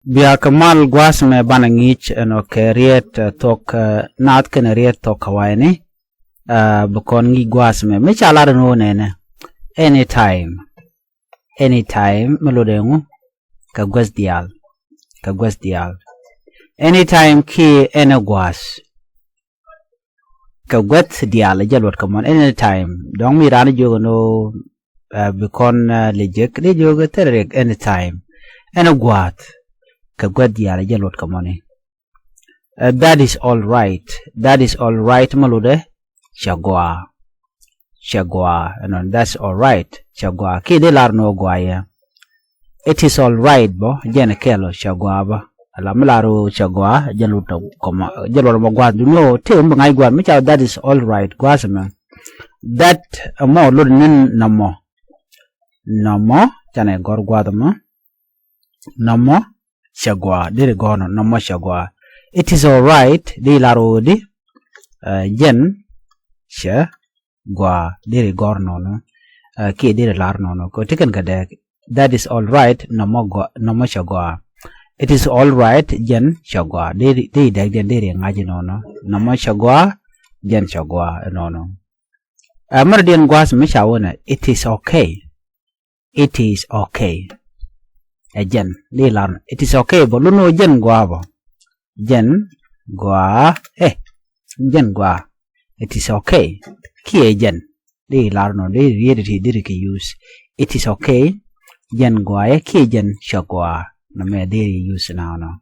Bia kamal gwas me banangich no keriet Thok Nath keneriet Thok Hawaii bukon ngi gwas me chala no nene anytime melodengu ka gwas dial anytime ki ene gwas ka gwas dial jalot kamon anytime dong mi rani jogo no bukon lejek de jogo terek anytime ene gwat ka gwadiala jalot kamone that is all right malude chagwa and that's all right chagwa ki de larno gwaya it is all right bo jene kelo chagwa ba ala mlaro chagwa jaluto koma jalor mo gwadu no te ngai gwa mi cha that is all right gwasama that mo lud nin namo chane gor gwadama namo Shagwa, diri gono, namo shagwa. It is alright, di laro di, jen, shagwa, diri gorno, no, ki diri larno, no, ko tiken kadek, that is alright, namo shagwa. It is alright, jen, shagwa, diri dek den diri ngaji no, namo shagwa, jen shagwa, no. Mardian gwas mishawana, it is okay. Jen di larno it is okay bo luno jen gwa jen gwa it is okay ki jen di larno di diri ki use it is okay jen gwa ki jen shagwa na me diri use now no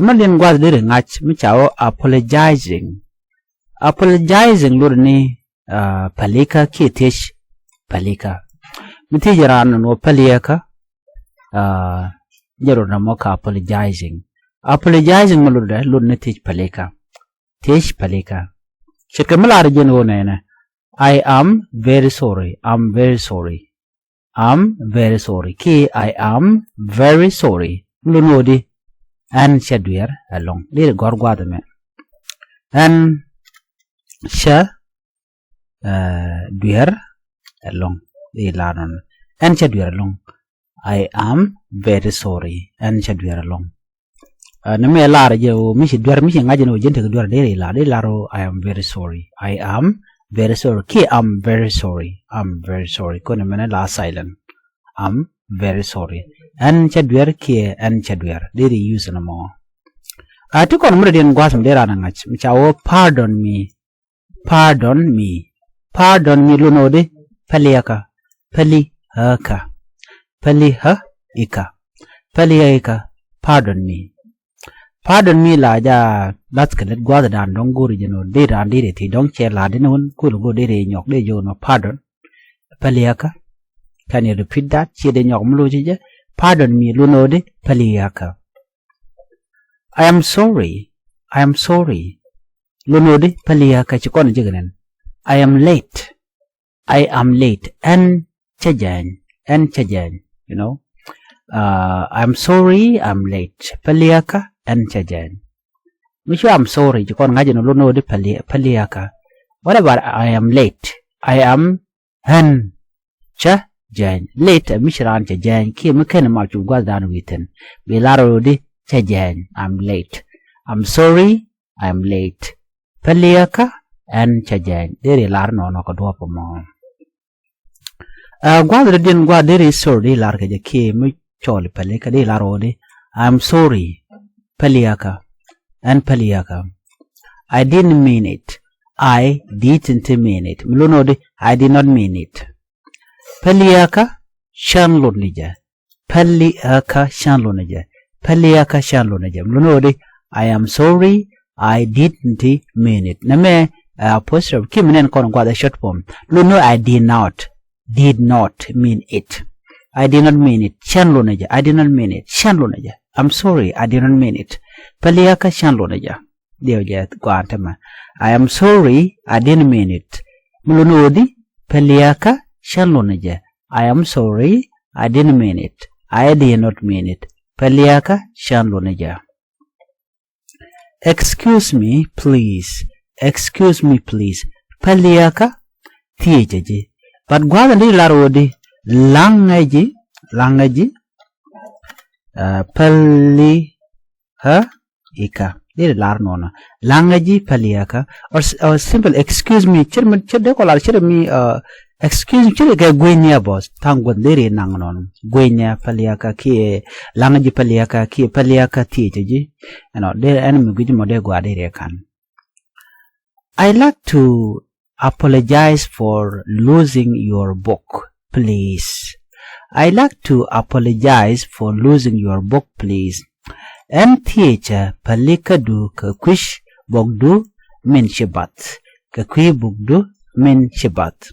malin gwa diri ngach mi chao apologizing lurni palika ki tish palika miti jaran no palika jaro na moka apologizing maluda lurne teach paleka shirka malar jeno nena I am very sorry ki I am very sorry lunodi and shadwer along dir gorgwada me and dwer along di lanon and shadwer along I am very sorry and shadwer along name lar je o mi shadwer mi ngaje no jente dwer de laro I am very sorry ki I'm very sorry kono mena la silent I'm very sorry and shadwer ki and shadwer de use no mo ati kono mure den gwasum de rana ngach mi chawo pardon me luno de paliaka Paliha, pardon me la ja that's kalet gwada dan dong guri jeno de ran de ti dong che la de non kul go de nyok de jo no pardon Paliha can you repeat that che de nyok mlo je pardon me lu no de Paliha I am sorry lu no de Paliha che kon je ganen I am late and chajan you know I'm sorry I'm late Paliaka and chajan mishi I'm sorry jikon ngaji no luno de Paliaka what about I am late I am han chajan late mishran chajan ki meken ma chu gwa dan witen bilaro de chajan I'm late I'm sorry I'm late Paliaka and chajan dere lar no ko do po mo gwa dere sorry lar ke ki mi choli Paliaka de laro de I'm sorry Paliaka and Paliaka I didn't mean it Mluno de I did not mean it Paliaka shan lonija Paliaka shan lonija Mluno de I am sorry I didn't mean it name apostrophe kimnen kon gwa the short form luno I did not mean it I did not mean it shanlonaja I did not mean it shanlonaja I'm sorry I did not mean it Paliaka shanlonaja dewja kwantama I am sorry I didn't mean it mulunodi Paliaka shanlonaja I am sorry I didn't mean it I did not mean it Paliaka shanlonaja excuse me please Paliaka tijeje but gwada ndi larodi langaji pali ha ika de lar nona language paliaka or simple excuse me chirde ko lar chirmi excuse me chirde ga gwenya boss tango dere nang non gwenya paliaka ki language paliaka ki paliaka tiji de enemy guji mode gwa dere kan. I like to apologize for losing your book, please. I like to apologize for losing your book, please. MTH palikadu kakwish bogdu min shibat. Kakwi bogdu min shibat.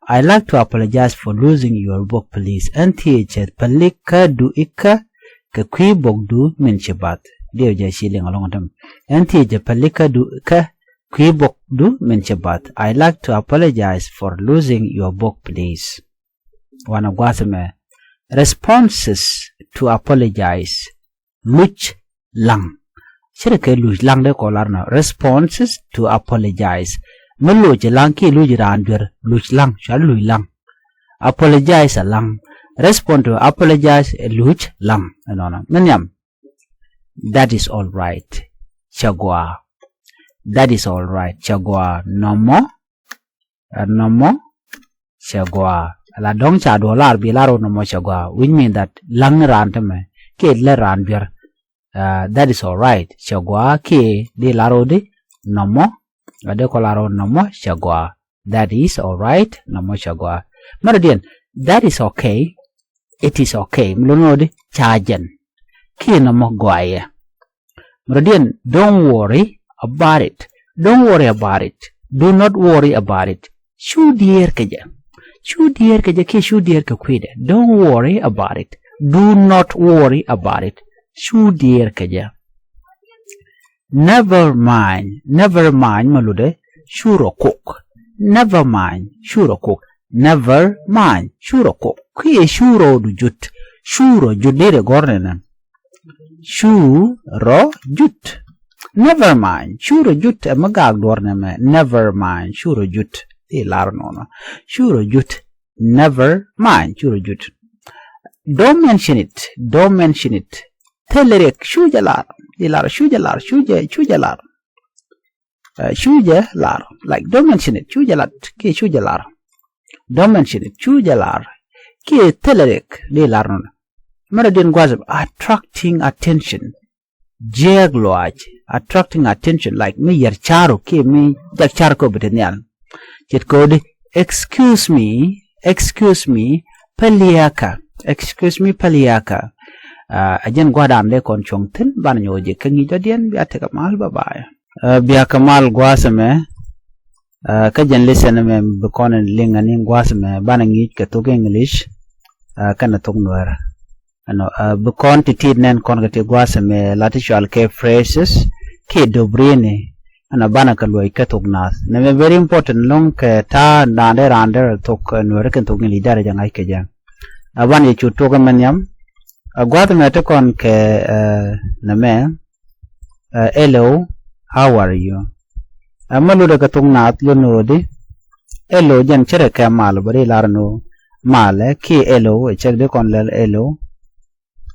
I like to apologize for losing your book, please. MTH palikadu ika kakwi bogdu min shibat. Dear Jashiling along them. MTH palikadu ika book do mention but I like to apologize for losing your book, please. One of responses to apologize. Luch lang. Shirake luch lang de kolarna. Responses to apologize. Meluch lang ki luch randur. Luch lang. Shall luch lang. Apologize lang. Respond to apologize luch lang. Menyam. That is all right. Chagwa. That is all right. Chagwa nomo chagwa. La dong cha $1 bilaro nomo chagwa. Which means that lang rantame ke le ranbier. That is all right. Chagwa ke de laro de nomo. Ade kolaro nomo chagwa. That is all right. Nomo chagwa. Maradian. That is okay. It is okay. Mlono de chajan. Ke nomo guaya. Maradian. Don't worry about it. Don't worry about it. Do not worry about it. Shoo dear kaja. Shoo dear kaja ke shoo dear ka kwede. Don't worry about it. Do not worry about it. Shoo dear kaja. Never mind. Never mind malude. Shuro cook. Never mind. Shuro cook. Never mind. Shuro cook. Kwe shuro du jut. Shuro judere gornena. Shuro jut. Never mind. Shuro jut magag dorneme. Never mind. Shuro jut. Larnona. Shuro jut. Never mind. Shuro jut. Don't mention it. Don't mention it. Telerek shujalar. Ilar shujalar. Shujalar. Shujalar. Like don't mention it. Shujalat. Ke shujalar. Don't mention it. Shujalar. Ke telerek. Larnona. Meradin gwazab. Attracting attention. Jagloaj. Attracting attention like me yarcharo ke me yarcharko betenial. Jet code excuse me paliaka. Excuse me paliaka. Ajen gwadam de kon chongten banyo je kangi jodian biate kamal bye. Bia kamal gwasame kajen listen me bekonen linganin gwasame banangi ke tok English kana tok Nuer. Bukon titid nen kon gati gwasame latitual ke phrases ke dobrine ana bana kaloi ka Thok Nath. Neme very important long ke ta nande rander tok Nuer ken tok ni dare jangai ke jang. Aban ye chuto ka menyam. Gwat me to kon ke neme hello, how are you? Amalu de ka Thok Nath lunodi. Hello jan chere ke mal bari larno male ki hello chere de kon lel hello.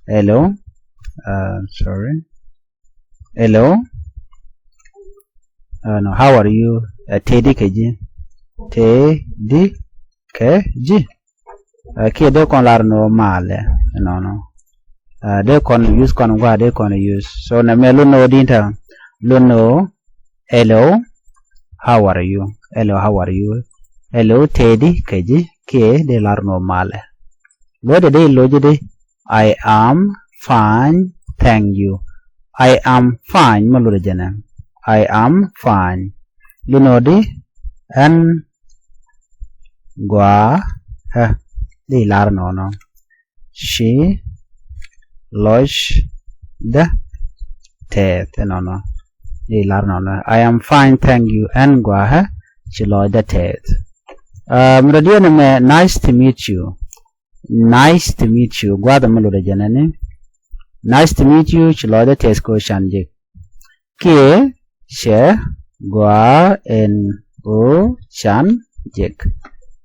Hello. Sorry. Hello. No, how are you? Teddy keji. Teddy keji. Ki de kon larno male. No. De kon use kon wa de kon use. So na me luno dinta. Luno. Hello. How are you? Hello, how are you? Hello, Teddy keji. Ki de larno male. Lo de loje de. I am fine, thank you. I am fine, malurajana. I am fine. Lunodi and gua ha di lar no. She lodged the teeth no. Di lar no. I am fine, thank you. And gua ha she lodged the teeth. Nice to meet you. Nice to meet you. Guadamalo janane. Nice to meet you. Chiloda Tesco Shanjik. Ke she gua en o Shanjik.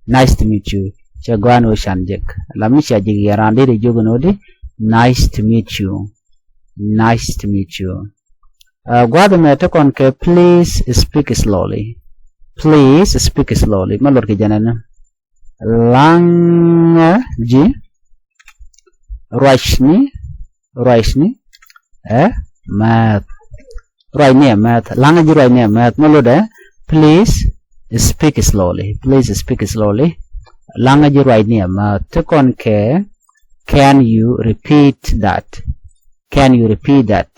Nice to meet you. Chagwan o Shanjik. Lamisha jigi arande de jogunodi. Nice to meet you. Nice to meet you. Guarda me to con ke please speak slowly. Please speak slowly. Malor ke janana. Language Roishni math. Right near math. Language right near math. Malor please speak slowly. Please speak slowly. Language right near math. To con ke. Can you repeat that? Can you repeat that?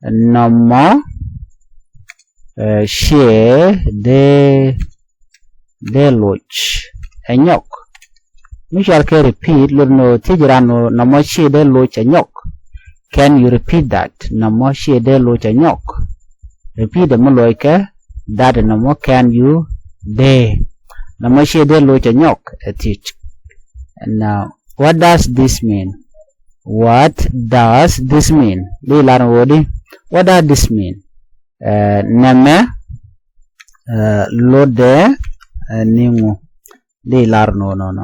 Namo share de loch enyok. Mishal ke repeat lurno tijrano namo share de loch enyok. Can you repeat that? Namo share de loch enyok. Repeat the moloike that namo can you de namo share de loch enyok teach. And now what does this mean? What does this mean? What does this mean? Name lode ningu. No.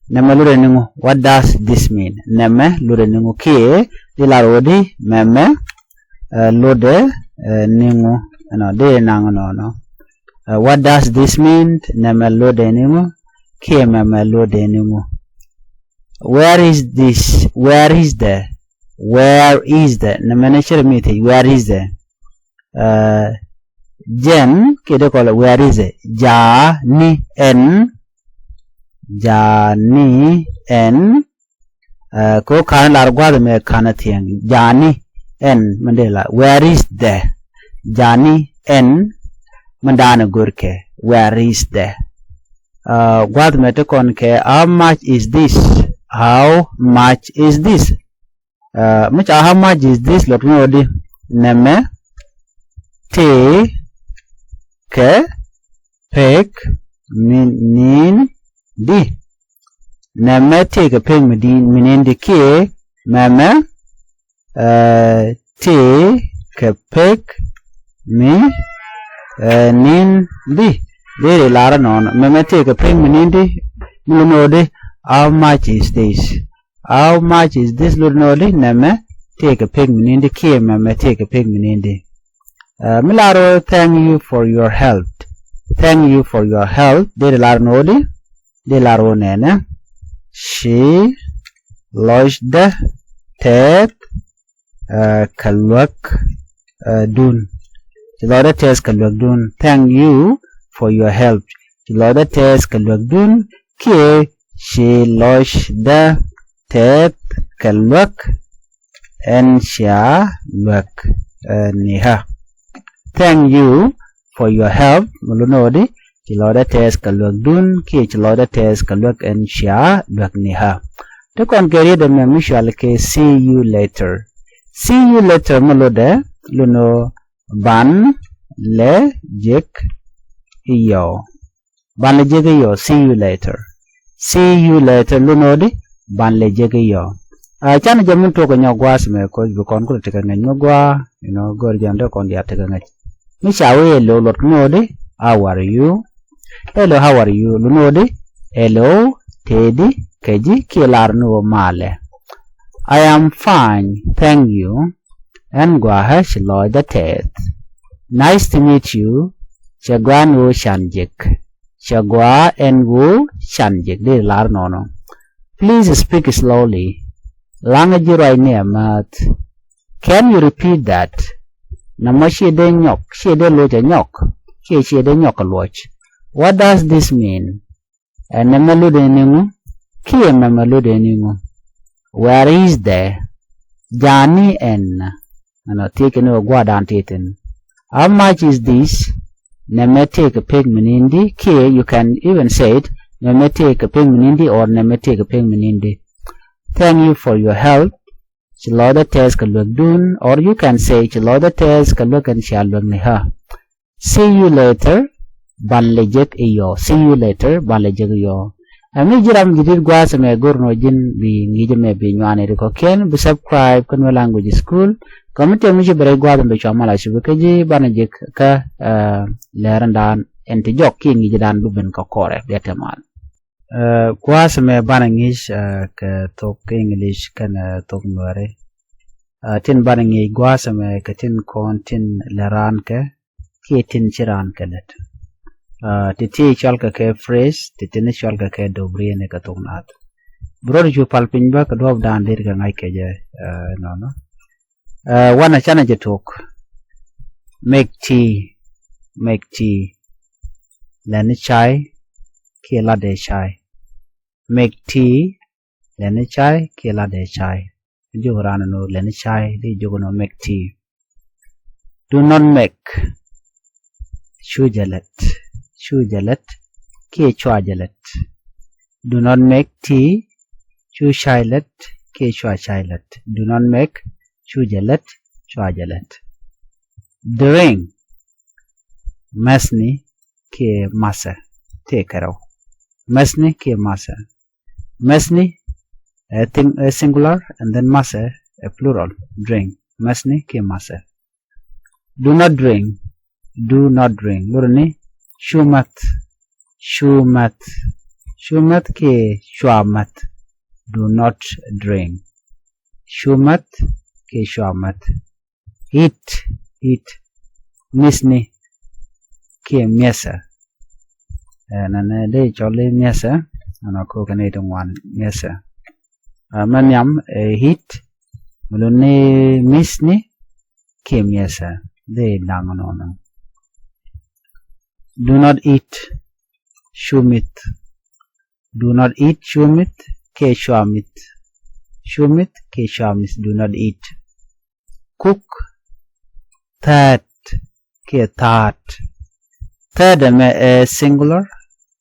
Name lode ningu. What does this mean? Name lode ningu. Ki larodi meme lode ningu. No, de nang no. What does this mean? Name lode ningu. Ki meme lode ningu. Where is this? Where is the? Where is the? Where is the? Jen, kede call it where is it? Ja ni en. Ko kan largwa me kanatiang. Ja ni en mandela. Where is the? Jani en mandana gurke. Where is the? Gwad me to konke. How much is this? How much is this? How much is this? Look no di neme te ke pek min di neme te ke pek min di ke meme te ke pek min di de lara non meme te ke pek min di no di. How much is this? How much is this? Lord Nodi, Neme, take a pig minindi, Kia Meme, take a pig minindi. Milaro, thank you for your help. Thank you for your help. De la Nodi, de la Ronene. She lodged the ted Kalwak Dun. Chilada Tes Kalwak Dun. Thank you for your help. Chilada Tes Kalwak Dun, Kia. She lodged the tape kalwak and sha lwak niha. Thank you for your help. Mulunodi chiloda tes kalwak dun ki chiloda tes kalwak and sha lwak niha. To conclude the memishal ke see you later. See you later mulode luno ban le jek iyo. Ban le jek iyo. See you later. See you later, Lunodi, Banle Jagayo. Chana Jamun took a nyogwas me cause you can't take a nyogwa, go janda on the attack. Miss Awe, hello, Lord Nodi, how are you? Hello, how are you, Lunodi? Hello, Teddy, Keji, Kilarno Male. I am fine, thank you. And Guahash Lloyd the Ted. Nice to meet you, Chagwano Shanjik. Chagwa and Wu Shanjik de Larnono. Please speak slowly. Language right near math. Can you repeat that? Namashi de nyok, she de loja nyok, she de nyok watch. What does this mean? And Namalude Ningu, Kia Mamalude Ningu. Where is the Jani en? And I'll take no guadan titan. How much is this? Name take a pig minindi. Ki you can even say it. Name take a pig minindi or name take a pig minindi. Thank you for your help. Chiloda tes kalugdun, or you can say Chiloda tes kalug and shalugniha. See you later. Banlejek iyo. See you later. Banlejek iyo. Ami jiram jidid gwa sa me gurno jin bi ngije me bi nywane riko ken bi subscribe Nuer Language School. Komite mi jibere gwa be chamala shibukeji banajek ka leran dan enti jok ki ngije dan buben ko kore detemal. Kuas me banangish ke Thok English kan Thok Nuer. Tin banangi kuas me ke tin kon tin leran ke tin chiran ke let. Titi chalka ke phrase titi chalka ke dobri ne ke Thok Nath. Bror ju palpin ba ke dob dan dir ke ngai ke je no. Wana chana je Thok. Make tea. Leni chai. Kela de chai. Make tea. Leni chai. Kela de chai. Jogorana no leni chai. Di jogono make tea. Do not make. Shujalet. Ke chwa jalet. Do not make tea. Chu shailet. Ke chwa shailet. Do not make. Shujalet. Chwa jalet. Drink. Masni. Ke masa. Take care of. Masni ke masa. Masni a singular and then masa a plural. Drink. Masni ke masa. Do not drink. Lurni shumat ke shwamat. Do not drink. Shumat ke shwamat. Eat. Misni ke mesa. Nana de chole mesa ana ko kanete wan mesa manyam hit mulone misni ke mesa de dangono. Do not eat shumit ke shwamit. Do not eat. Cook third ke tart. Third singular.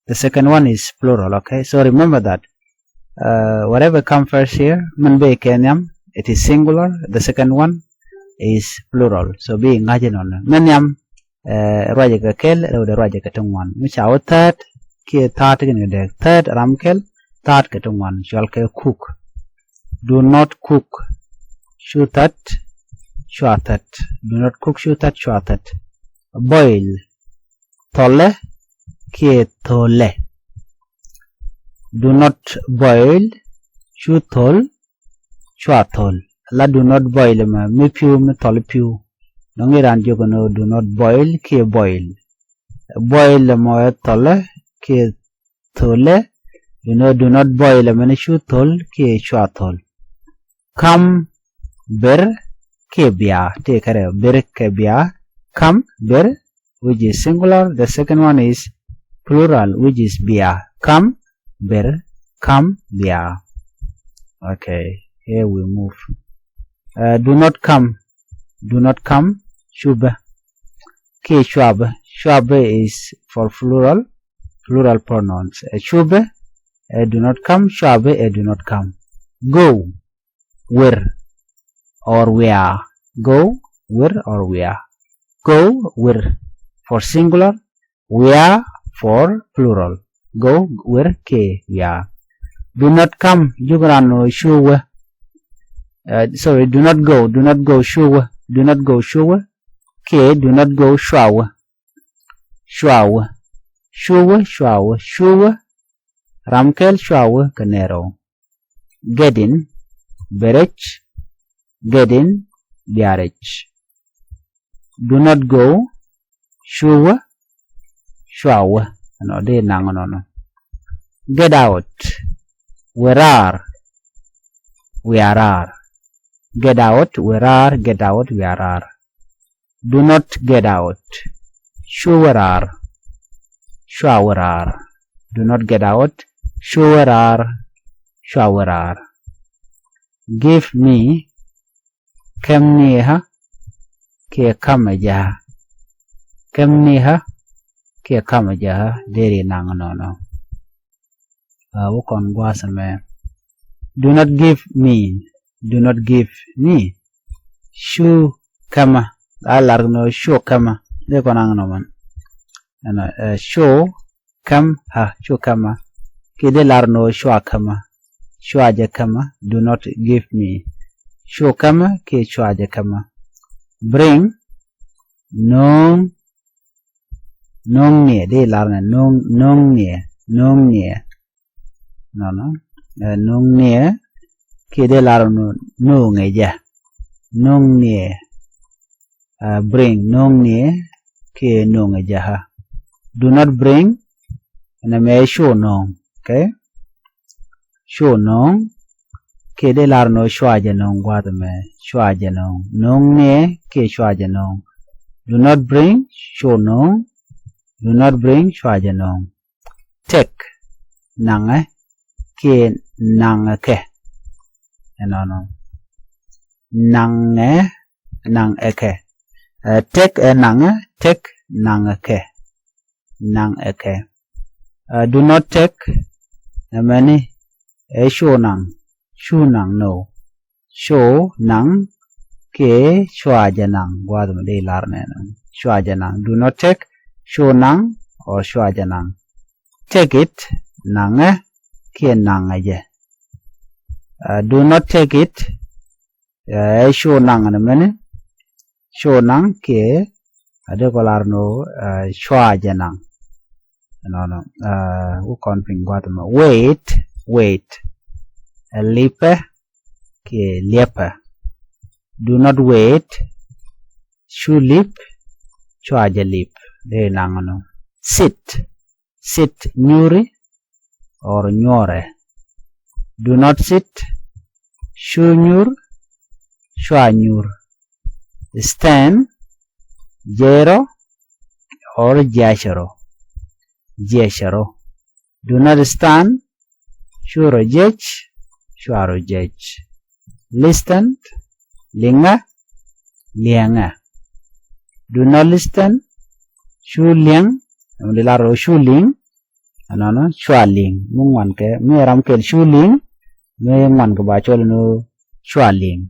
The second one is plural, okay? So remember that. Whatever comes first here, manbe kenyam, it is singular. The second one is plural. So be ngajin on. Menyam raja ka kel, the raja ka tungwan. Which our third ke tart again the third ramkel, tart ka tungwan. Shall ke cook. Do not cook. Shutat, shwatat. Do not cook shutat, shwatat. Boil. Tolle. Ke thole. Do not boil. Shuthol. Chwathol. La do not boil ma. Me pew me thol pew. Nongiran jogono do not boil. Ke boil. Boil ma thole. Ke thole. Do not boil ma shuthol. Ke chwathol. Come. Ber. Ke bia. Take care. Ber ke bia. Come. Ber. Which is singular. The second one is plural, which is bia. Come, ber, come, bia. Okay, here we move. Do not come, shub. Ke shwab. Shwab is for plural pronouns. Shub, do not come, shwab, do not come. Go, where, or where. Go, where, or where. Go, where, for singular, where, for plural. Go where ke ya. Do not come jugurano shuwa. Sorry, do not go shuwa. Do not go shuwa. Ke do not go shwawa. Shuwa. Ramkel shwawa kanero. Gedin berech. Gedin biarech. Do not go shuwa. Shwawa. No, de nangono. Get out. Where are? Get out. Where are? Get out. Where are? Do not get out. Shower are. Do not get out. Shower are. Give me. Kem neha. Ke kamaja. Kem neha. Ke kamaja deri nangono. Wukon guasame. Do not give me. Shu kama. Alarno shu kama. De konangono man. Shu kam ha shu kama. Kide larno shu kama. Shu aja kama. Do not give me. Shu kama ke shu aja kama. Bring. Nong nie de larna nong nie no no nung nie ki de lar no ngeja nung nie bring nung nie ki no ngeja ha do not bring na me show no okay show no ki de lar no shwa je no gwa de me shwa je no nung nie ki shwa je no do not bring show no do not bring shwa je no take nang ki nang ke no no nang ke take nang take nang ke do not take many show nang no show nang ke shwa janang gwa de lar ne shwa janang do not take show nang or shwa janang take it nang ke nang je do not take it show nang na mene show nang ke ade kolar no shwa janang no u kon ping gwa de wait lipe ke liepa do not wait shoe lip shwa je lip de nang no sit nyuri or nyore do not sit shoe nyur shwa nyur stand jero or jasharo do not stand shuro jej shwaro jej listen lienga do not listen shu lieng amdilaro shu ling no shwa ling mungwan ke me ram ke shu ling me ngwan ke ba chol no shwa ling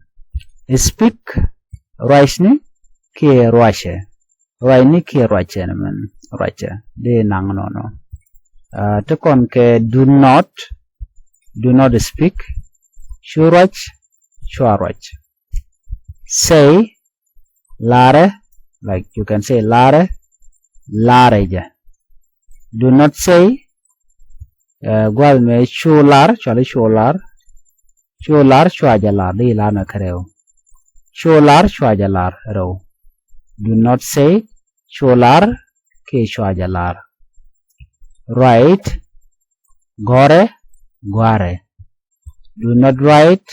speak rice ni ke roache rai ni ke roache na man roache de nang no to kon ke do not speak shu roach shwa roach say lare like you can say lare ja do not say gwal me sholar chale sholar shwa jalar de la na khareo sholar shwa jalar ro do not say sholar ke shwa jalar write gware do not write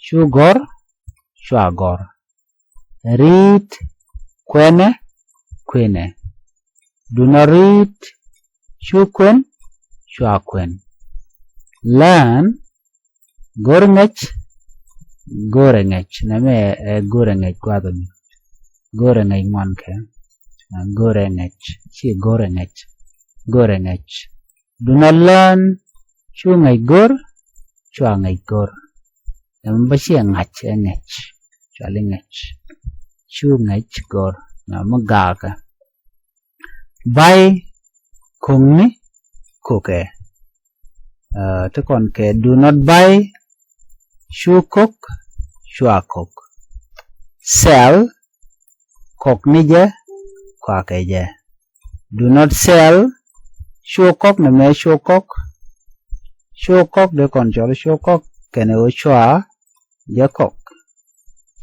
shugor shwa gor read kwene do not read shukwen shwakwen learn gorengech na me gorengech kwadon gorengech monke gorengech chi gorengech do not learn shungai gor shwangai gor namba chi ngach chale ngach shungach gor na magaga bay kungni koke to kon ke do not buy shukok shwakok sell kokni je kwake je do not sell shukok na me shukok de kon chol shukok kene o shwa jakok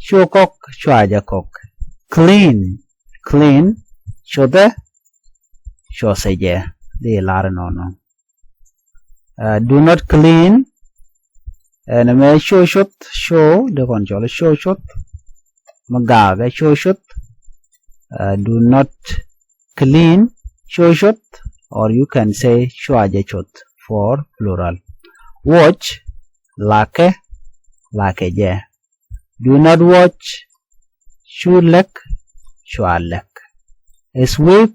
shukok shwa jakok clean shode shoseje de lar no do not clean na me shoshot show de kon chol shoshot magaga shoshot do not clean shoshot or you can say shwajechot for plural watch lake je do not watch shulek shwalek sweep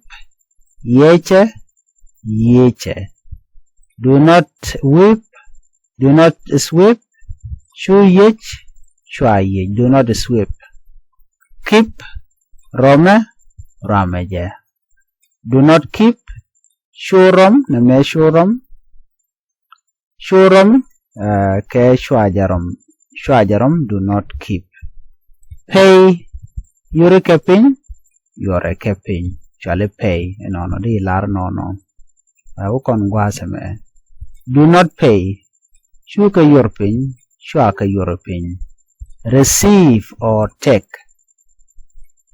yeche do not sweep shu yech shwa ye do not sweep keep rameje do not keep shuram na me shuram ke shwajaram do not keep pay yore kepin chale pay no di lar no u kon gwa seme Do not pay. Shuka European. Shuaka European. Receive or take.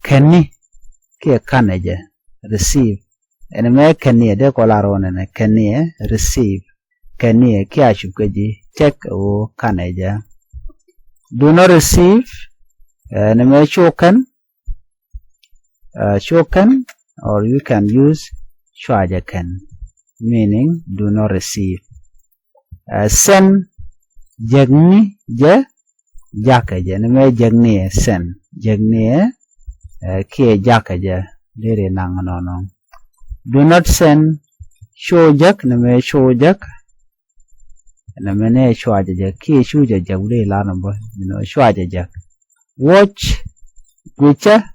Kenny. Kia kanaja. Receive. And me kenny de kolaron and kenny receive. Kenny kia shukaji. Take or kanaja. Do not receive. And me shokan. Shokan. Or you can use shwajakan. Meaning do not receive. Send. Jagni. Jakaja. And me jagni send. Jagni Kia jakaja. Dere nanganono. Do not send shojak. Name shojak. Name shwajaja. Kia shujajak. Ule lanamba. Shwajajak. Watch. Gwicha.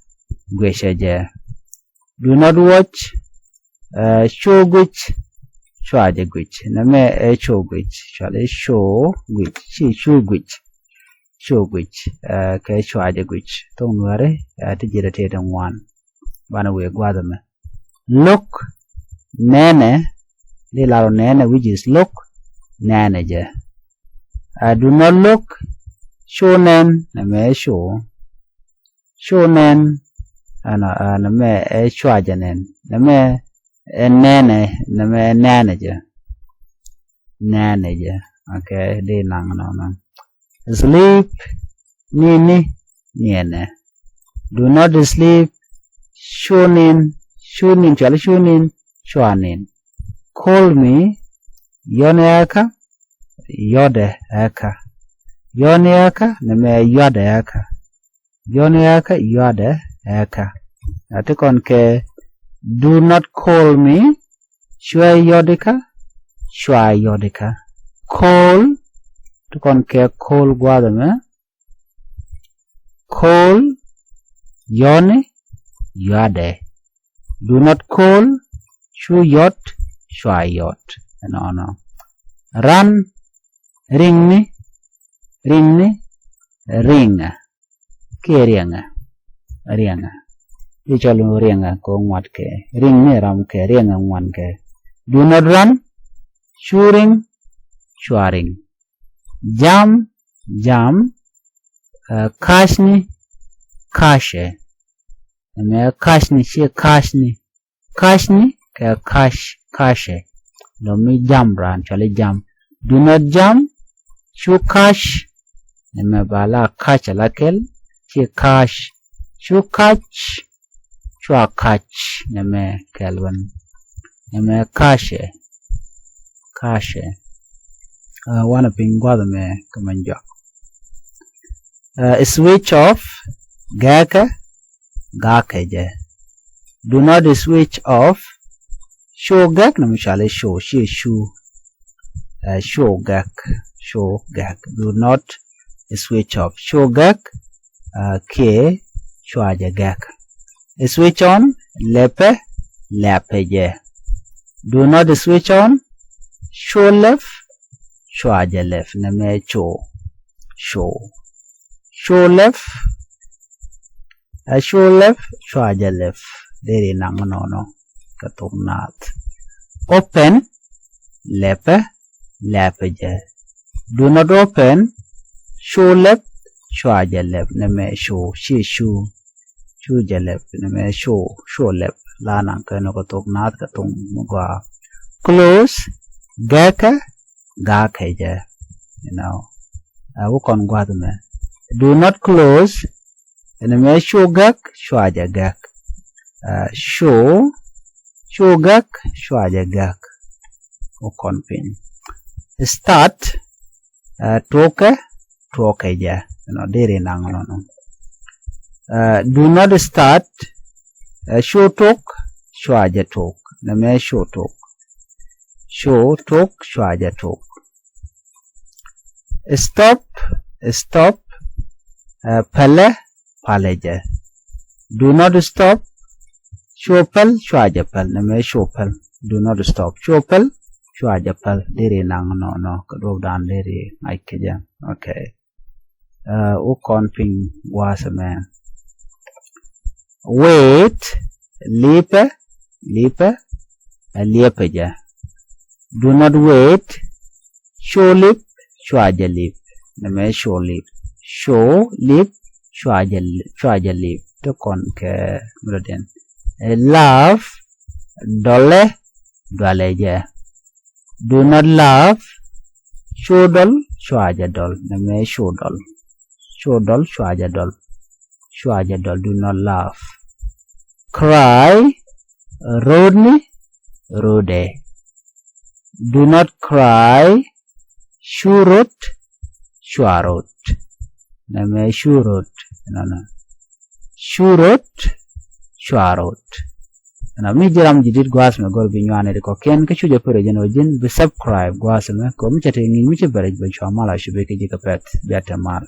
Gwishaja. Do not watch. Show gwich. Shwaja gwich. Name show gwich. Shale show gwich. She show gwich. Show which ke shwaja which tong nuare tijira tete one bana we gwadame. Look nene de laro nene which is look nene je. Do not look. Show nen name show nen name shwaja nen name nene nene je. Okay, de nang no. Sleep, nini, niene. Do not sleep. Shunin, chali shunin, shwanin. Call me, yone eka, yode eka. Yone eka, neme yode eka. Yone eka, yode eka. Atikon ke, do not call me, shwa yodika, shwa yodika. Call, Tukon ke call guadame. Call yone yade. Do not call shu yot shwa yot. No. Run ring ke ringa. Ichalo ringa ko ngwat ke. Ring ni ram ke ringa ngwan ke. Do not run shuring shwaring. Jam, kashni, kashe. And kashni, she kashni. Kashni, kashe. No me jam ran, chale jam. Do not jam, shu kash. And bala kash alakel, she kash. Shu kach, shua kach. Name kelvin. Name kashe. Wanna ping guadame kamanja. Switch off gaka je. Do not switch off show gak namishale show she show gak. Do not switch off show gak ke shwaja gak. Switch on lepe je. Do not switch on show left shwaja left. Name show left shwaja left. Deri nanganono Thok Nath. Open lepe je. Do not open show left shwaja left. Name show she shoe left. Name show left. La nangkano Thok Nath katong mugwa. Close gaka je. Wukon guadame. Do not close. Name show gak shwaja gak. Show gak shwaja gak. Wukon pin. Start toke je. Dere nangano. Do not start show tok shwaja tok. Name show tok shwaja tok. Stop pale je. Do not stop show pel shwaja pel. Name show pel. Do not stop show pel shwaja pel. Dere nangano kado dan dere aikeja. Okay. Ukon ping wasame. Wait lipe je. Do not wait show lip shwaja lip name show lip shwaja lip to kon ke melodian love dole je do not love shodol shwaja dol name shodol shwaja dol do not laugh cry rodni rode do not cry shurot shwarot name shurot shurot shwarot na mi jiram jidit gwas me gor bi nyane ko ken ke chuje pere jeno jin bi subscribe gwas me ko mi chate ngi mi che bare be chwa mala shube ke jika pet beta mal